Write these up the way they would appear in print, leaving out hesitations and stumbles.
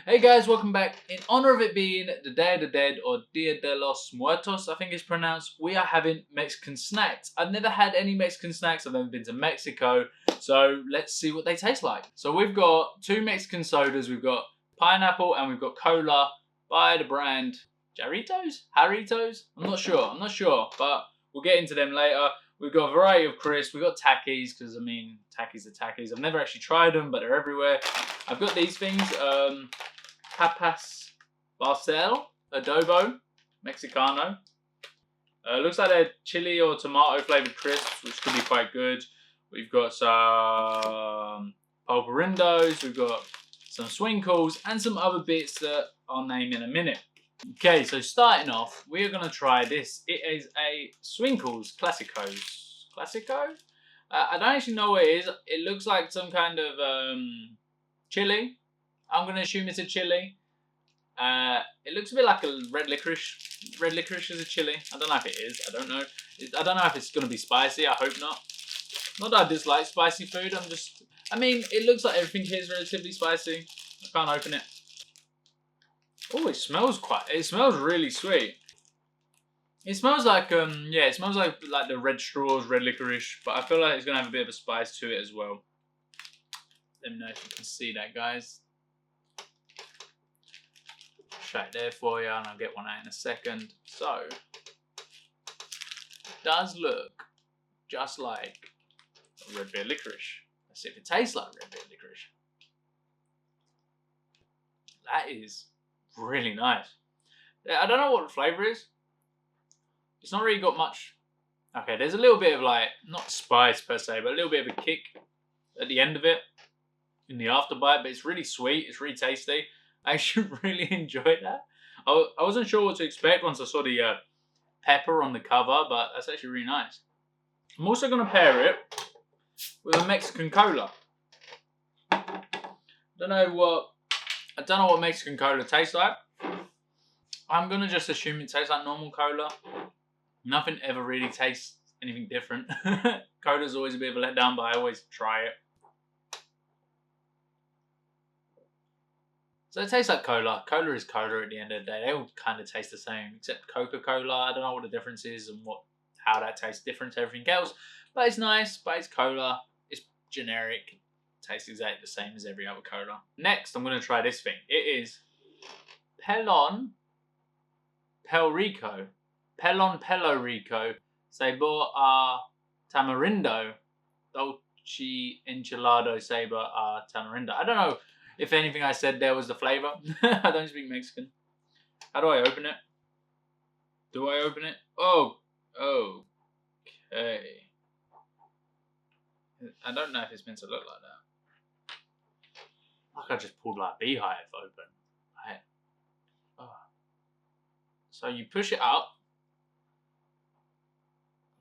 Hey guys, welcome back. In honor of it being the Day of the Dead, or Dia de los Muertos, I think it's pronounced, we are having Mexican snacks. I've never had any Mexican snacks, I've never been to Mexico, so let's see what they taste like. So we've got two Mexican sodas, we've got pineapple and we've got cola by the brand Jarritos? Jarritos? I'm not sure, but we'll get into them later. We've got a variety of crisps, we've got Takis, because I mean, Takis are Takis. I've never actually tried them, but they're everywhere. I've got these things, Papas Barcel Adobo Mexicano. Looks like they're chili or tomato flavored crisps, which could be quite good. We've got some pulparindos, we've got some swinkles, and some other bits that I'll name in a minute. Okay, so starting off, we are going to try this. It is a Swinkles Classicos. Classico? I don't actually know what it is. It looks like some kind of chili. I'm going to assume it's a chili. It looks a bit like a red licorice. Red licorice is a chili. I don't know if it is. I don't know. I don't know if it's going to be spicy. I hope not. Not that I dislike spicy food. I mean, it looks like everything here is relatively spicy. I can't open it. Oh, it smells really sweet. It smells like, yeah, it smells like the red straws, red licorice, but I feel like it's going to have a bit of a spice to it as well. Let me know if you can see that, guys. Show it there for you, and I'll get one out in a second. So, it does look just like red beer licorice. Let's see if it tastes like red beer licorice. That is really nice. I don't know what the flavour is. It's not really got much. Okay, there's a little bit of not spice per se, but a little bit of a kick at the end of it in the after bite, but it's really sweet, it's really tasty. I actually really enjoyed that. I wasn't sure what to expect once I saw the pepper on the cover, but that's actually really nice. I'm also going to pair it with a Mexican cola. I don't know what Mexican cola tastes like. I'm going to just assume it tastes like normal cola. Nothing ever really tastes anything different. Cola's always a bit of a letdown, but I always try it. So it tastes like cola. Cola is cola at the end of the day. They all kind of taste the same, except Coca-Cola. I don't know what the difference is and how that tastes different to everything else. But it's nice, but it's cola. It's generic. It tastes exactly the same as every other cola. Next, I'm going to try this thing. It is Pelon Pelrico. Pelon Pelorico. Sabor a tamarindo. Dolce enchilado sabor a tamarindo. I don't know if anything I said there was the flavour. I don't speak Mexican. How do I open it? Do I open it? Oh, okay. I don't know if it's meant to look like that. Like I just pulled like beehive open. Right. Oh. So you push it up.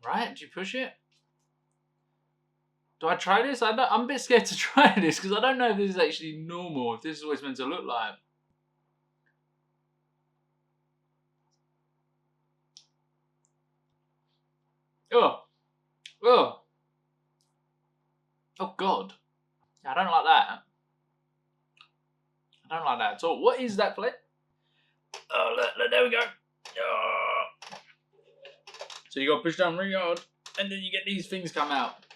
Right? Do you push it? Do I try this? I'm a bit scared to try this because I don't know if this is actually normal, if this is what it's meant to look like. Oh. Oh. Oh, God. I don't like that. I don't like that at all. What is that flavor? Oh, look, there we go. Oh. So you got to push down really hard, and then you get these things come out.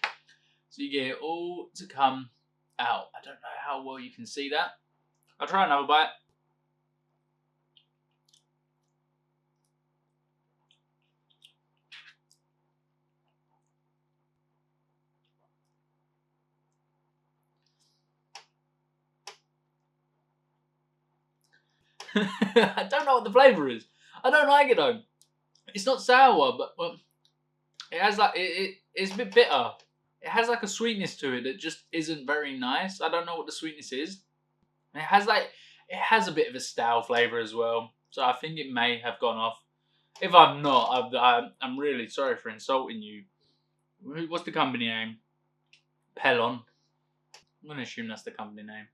So you get it all to come out. I don't know how well you can see that. I'll try another bite. I don't know what the flavour is. I don't like it though. It's not sour, but it has it's a bit bitter. It has like a sweetness to it that just isn't very nice. I don't know what the sweetness is. It has a bit of a stale flavour as well. So I think it may have gone off. If I'm not, I'm really sorry for insulting you. What's the company name? Pelon. I'm going to assume that's the company name.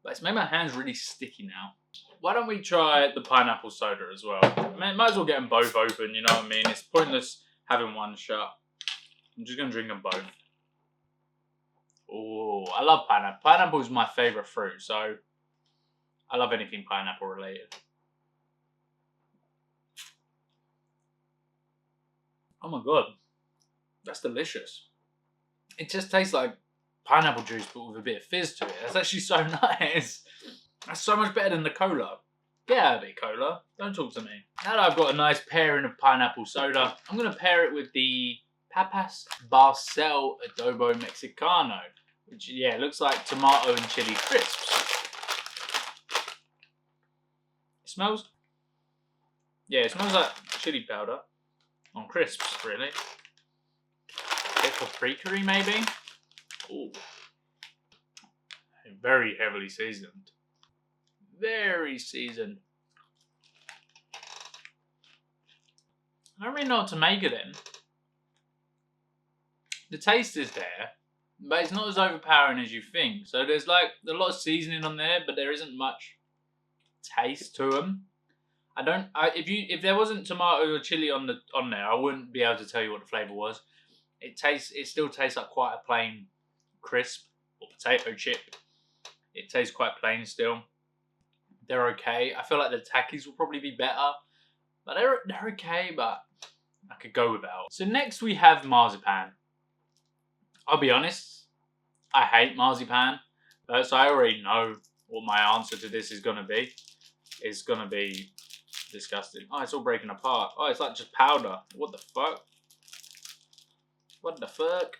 But it's made my hands really sticky now. Why don't we try the pineapple soda as well? Might as well get them both open, you know what I mean? It's pointless having one shut. I'm just going to drink them both. Oh, I love pineapple. Pineapple is my favourite fruit, so I love anything pineapple related. Oh my god, that's delicious. It just tastes like pineapple juice but with a bit of fizz to it. That's actually so nice. That's so much better than the cola. Get out of it, cola. Don't talk to me. Now that I've got a nice pairing of pineapple soda, I'm going to pair it with the Papas Barcel Adobo Mexicano, which, yeah, looks like tomato and chili crisps. It smells like chili powder on crisps, really. A bit paprika-y, maybe? Ooh. Very heavily seasoned. Very seasoned. I don't really know what to make of them. The taste is there, but it's not as overpowering as you think. So there's like a lot of seasoning on there, but there isn't much taste to them. If there wasn't tomato or chili on there, I wouldn't be able to tell you what the flavour was. It still tastes like quite a plain crisp or potato chip. It tastes quite plain still. They're okay. I feel like the Takis will probably be better, but they're okay. But I could go without. So next we have marzipan. I'll be honest, I hate marzipan, so I already know what my answer to this is gonna be. It's gonna be disgusting. Oh, it's all breaking apart. Oh, it's like just powder. What the fuck? What the fuck?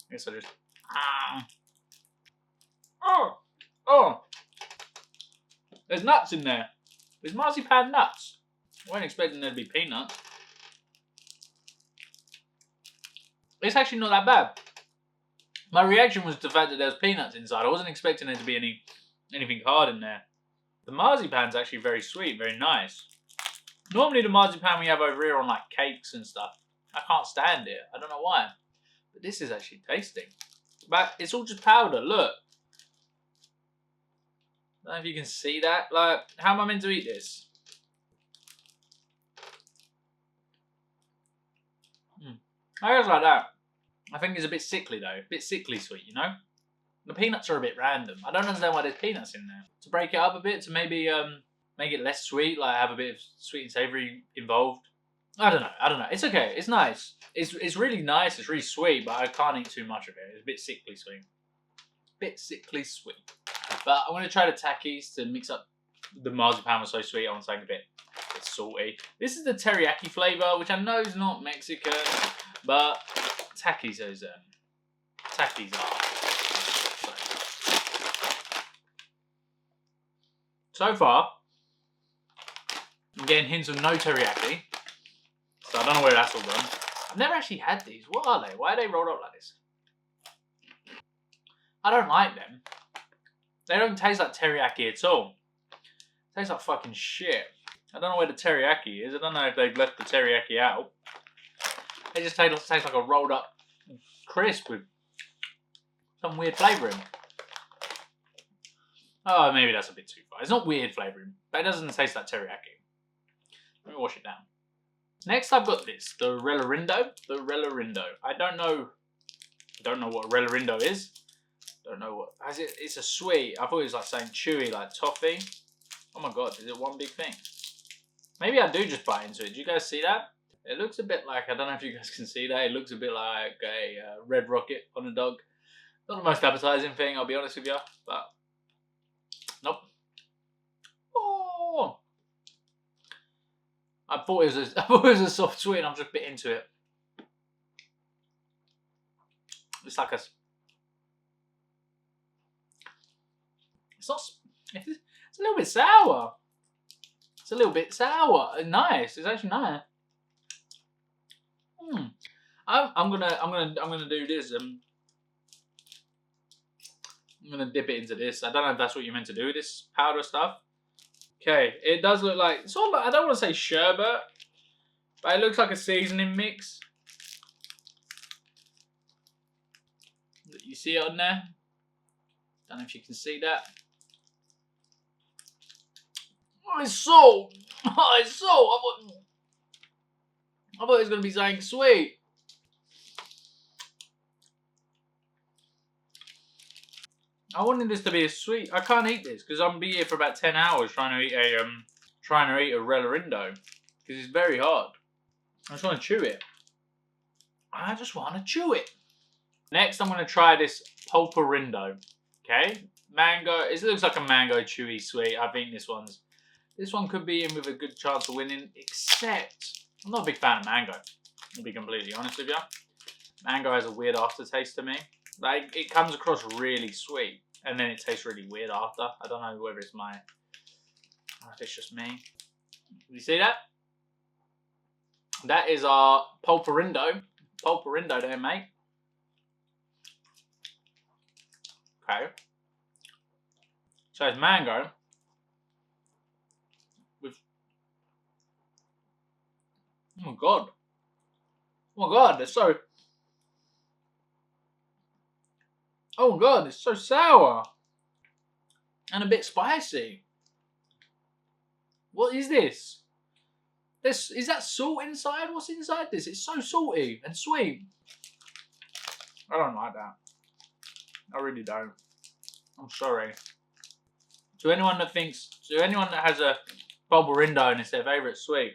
I guess I just... Oh! There's nuts in there. There's marzipan nuts. I wasn't expecting there to be peanuts. It's actually not that bad. My reaction was to the fact that there's peanuts inside. I wasn't expecting there to be anything hard in there. The marzipan's actually very sweet, very nice. Normally the marzipan we have over here on like cakes and stuff, I can't stand it. I don't know why. But this is actually tasty. But it's all just powder, look. I don't know if you can see that. Like, how am I meant to eat this? I guess like that. I think it's a bit sickly though. A bit sickly sweet, you know? The peanuts are a bit random. I don't understand why there's peanuts in there. To break it up a bit, to maybe make it less sweet, like have a bit of sweet and savoury involved. I don't know. It's okay. It's nice. It's really nice. It's really sweet, but I can't eat too much of it. It's a bit sickly sweet. Bit sickly sweet. But I'm going to try the Takis to mix up. The marzipan was so sweet, I want something a bit salty. This is the teriyaki flavour, which I know is not Mexican, but Takis are. So far, I'm getting hints of no teriyaki, so I don't know where that's all gone. I've never actually had these. What are they? Why are they rolled up like this? I don't like them. They don't taste like teriyaki at all. They taste like fucking shit. I don't know where the teriyaki is. I don't know if they've left the teriyaki out. They just taste like a rolled up crisp with some weird flavouring. Oh, maybe that's a bit too far. It's not weird flavouring, but it doesn't taste like teriyaki. Let me wash it down. Next, I've got this, the Relarindo. The Relarindo. I don't know what Relarindo is. Don't know what. It's a sweet. I thought it was like saying chewy, like toffee. Oh my god, is it one big thing? Maybe I do just bite into it. Do you guys see that? It looks a bit like, I don't know if you guys can see that. It looks a bit like a red rocket on a dog. Not the most appetizing thing, I'll be honest with you, but nope. Oh! I thought it was a soft sweet, and I'm just bit into it. It's like it's a little bit sour. It's a little bit sour. Nice. It's actually nice. I'm gonna do this. I'm gonna dip it into this. I don't know if that's what you're meant to do with this powder stuff. Okay, it does look like sort of like, I don't want to say sherbet, but it looks like a seasoning mix. You see it on there? Don't know if you can see that. Oh, it's salt. Oh, it's salt. I thought it was gonna be something sweet. I wanted this to be a sweet. I can't eat this because I'm gonna be here for about 10 hours trying to eat a Relarindo because it's very hard. I just want to chew it. I just want to chew it. Next, I'm gonna try this Pulparindo. Okay, mango. It looks like a mango chewy sweet. I think this one could be in with a good chance of winning. Except I'm not a big fan of mango. I'll be completely honest with you. Mango has a weird aftertaste to me. Like, it comes across really sweet, and then it tastes really weird after. I don't know whether it's if it's just me. You see that? That is our Pulparindo. Pulparindo there, mate. Okay. So it's mango with... Oh my god. Oh my god, it's so... Oh god, it's so sour. And a bit spicy. What is this? Is that salt inside? What's inside this? It's so salty and sweet. I don't like that. I really don't. I'm sorry. To anyone that has a Pulparindo and it's their favourite sweet,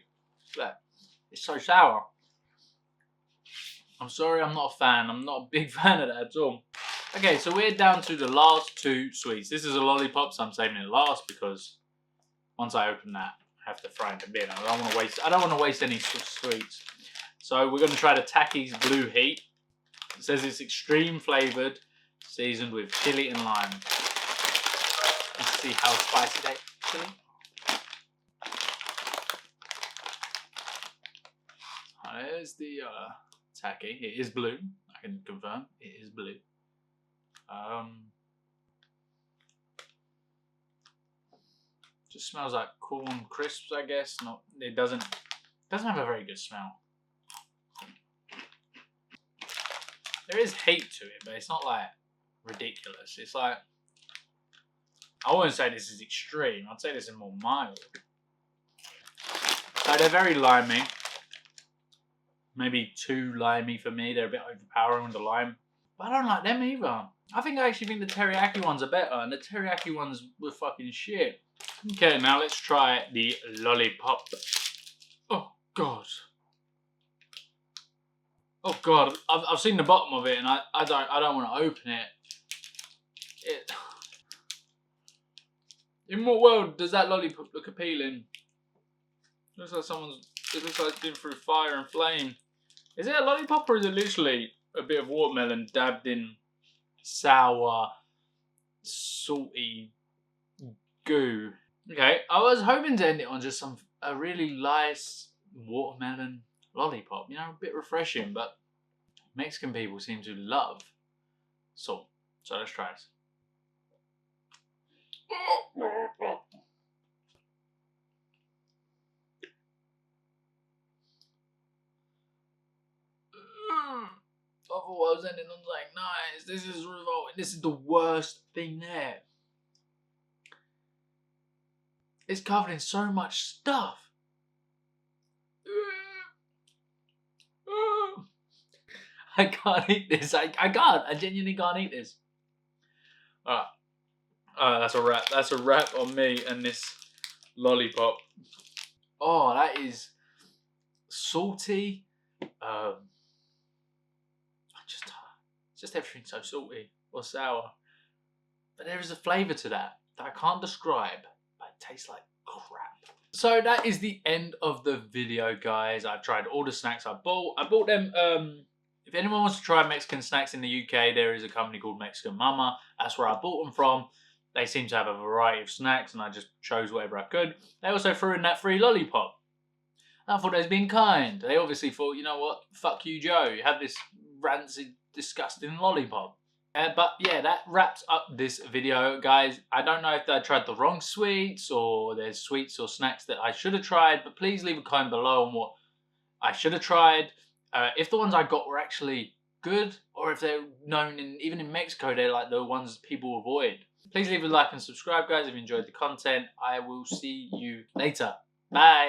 it's so sour. I'm sorry, I'm not a fan. I'm not a big fan of that at all. Okay, so we're down to the last two sweets. This is a lollipop, so I'm saving it last because once I open that, I have to fry it in the bin. I don't want to waste any sweets. So we're going to try the Takis Blue Heat. It says it's extreme flavoured, seasoned with chili and lime. Let's see how spicy that chili. There's the Taki. It is blue. I can confirm it is blue. Just smells like corn crisps, I guess. It doesn't have a very good smell. There is heat to it, but it's not like ridiculous. It's like, I wouldn't say this is extreme. I'd say this is more mild. So they're very limey. Maybe too limey for me. They're a bit overpowering with the lime. But I don't like them either. I actually think the teriyaki ones are better, and the teriyaki ones were fucking shit. Okay, now let's try the lollipop. Oh god. Oh god, I've seen the bottom of it, and I don't want to open it. In what world does that lollipop look appealing? It looks like it's been through fire and flame. Is it a lollipop or is it literally a bit of watermelon dabbed in sour, salty goo? Okay, I was hoping to end it on just a really nice watermelon lollipop. You know, a bit refreshing, but Mexican people seem to love salt. So let's try this. I thought I was ending on like nice. This is revolting. This is the worst thing there. It's covered in so much stuff. I can't eat this. I can't. I genuinely can't eat this. Alright. That's a wrap. That's a wrap on me and this lollipop. Oh, that is salty. Just everything's so salty or sour. But there is a flavour to that I can't describe, but it tastes like crap. So that is the end of the video, guys. I've tried all the snacks I bought. I bought them, if anyone wants to try Mexican snacks in the UK, there is a company called Mexican Mama. That's where I bought them from. They seem to have a variety of snacks, and I just chose whatever I could. They also threw in that free lollipop. I thought they was being kind. They obviously thought, you know what, fuck you, Joe. You have this rancid, disgusting lollipop. But yeah, that wraps up this video, guys. I don't know if I tried the wrong sweets, or there's sweets or snacks that I should have tried, but please leave a comment below on what I should have tried. If the ones I got were actually good, or if they're known even in Mexico, they're like the ones people avoid. Please leave a like and subscribe, guys, if you enjoyed the content. I will see you later. Bye.